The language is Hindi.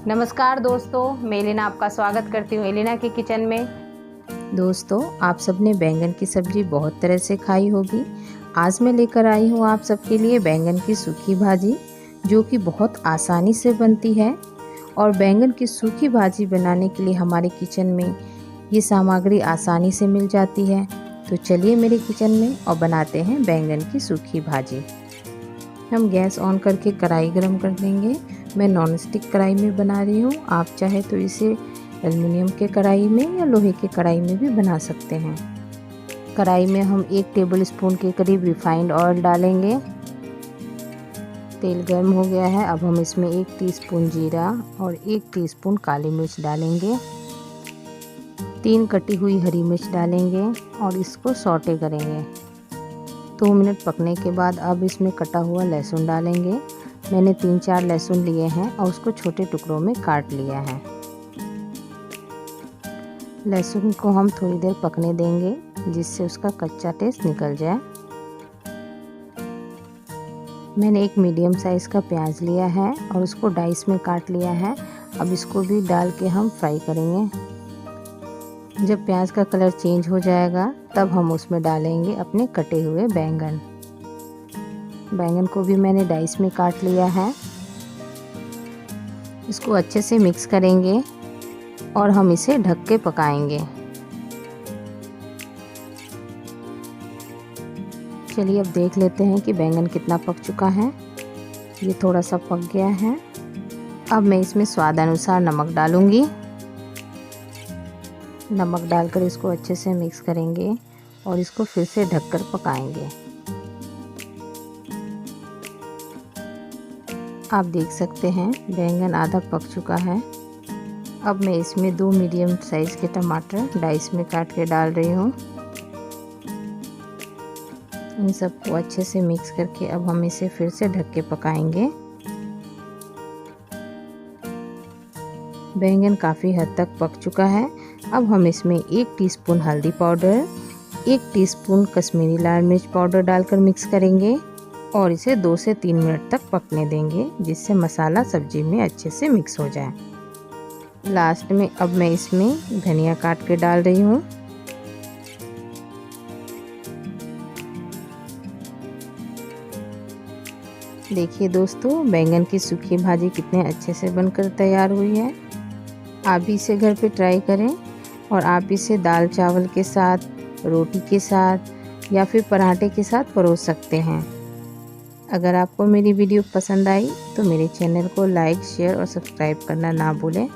नमस्कार दोस्तों, मैं एलिना आपका स्वागत करती हूँ एलिना की किचन में। दोस्तों, आप सबने बैंगन की सब्ज़ी बहुत तरह से खाई होगी। आज मैं लेकर आई हूँ आप सबके लिए बैंगन की सूखी भाजी, जो कि बहुत आसानी से बनती है। और बैंगन की सूखी भाजी बनाने के लिए हमारे किचन में ये सामग्री आसानी से मिल जाती है। तो चलिए मेरे किचन में और बनाते हैं बैंगन की सूखी भाजी। हम गैस ऑन करके कढ़ाई गरम कर लेंगे। मैं नॉन स्टिक कढ़ाई में बना रही हूँ। आप चाहे तो इसे एल्युमिनियम के कढ़ाई में या लोहे के कढ़ाई में भी बना सकते हैं। कढ़ाई में हम 1 टेबल स्पून के करीब रिफाइंड ऑयल डालेंगे। तेल गर्म हो गया है। अब हम इसमें 1 टीस्पून जीरा और 1 टीस्पून काली मिर्च डालेंगे। 3 कटी हुई हरी मिर्च डालेंगे और इसको सौटे करेंगे। 2 मिनट पकने के बाद अब इसमें कटा हुआ लहसुन डालेंगे। मैंने 3-4 लहसुन लिए हैं और उसको छोटे टुकड़ों में काट लिया है। लहसुन को हम थोड़ी देर पकने देंगे, जिससे उसका कच्चा टेस्ट निकल जाए। मैंने एक मीडियम साइज़ का प्याज लिया है और उसको डाइस में काट लिया है। अब इसको भी डाल के हम फ्राई करेंगे। जब प्याज का कलर चेंज हो जाएगा तब हम उसमें डालेंगे अपने कटे हुए बैंगन। बैंगन को भी मैंने डाइस में काट लिया है। इसको अच्छे से मिक्स करेंगे और हम इसे ढक के पकाएंगे। चलिए अब देख लेते हैं कि बैंगन कितना पक चुका है। ये थोड़ा सा पक गया है। अब मैं इसमें स्वाद अनुसार नमक डालूंगी। नमक डालकर इसको अच्छे से मिक्स करेंगे और इसको फिर से ढककर पकाएंगे। आप देख सकते हैं बैंगन आधा पक चुका है। अब मैं इसमें 2 मीडियम साइज़ के टमाटर डाइस में काट के डाल रही हूँ। इन सबको अच्छे से मिक्स करके अब हम इसे फिर से ढक के पकाएंगे। बैंगन काफ़ी हद तक पक चुका है। अब हम इसमें 1 टीस्पून हल्दी पाउडर, 1 टीस्पून कश्मीरी लाल मिर्च पाउडर डालकर मिक्स करेंगे और इसे 2 से 3 मिनट तक पकने देंगे, जिससे मसाला सब्जी में अच्छे से मिक्स हो जाए। लास्ट में अब मैं इसमें धनिया काट के डाल रही हूँ। देखिए दोस्तों, बैंगन की सूखी भाजी कितने अच्छे से बनकर तैयार हुई है। आप भी इसे घर पे ट्राई करें और आप इसे दाल चावल के साथ, रोटी के साथ या फिर पराठे के साथ परोस सकते हैं। अगर आपको मेरी वीडियो पसंद आई तो मेरे चैनल को लाइक, शेयर और सब्सक्राइब करना ना भूलें।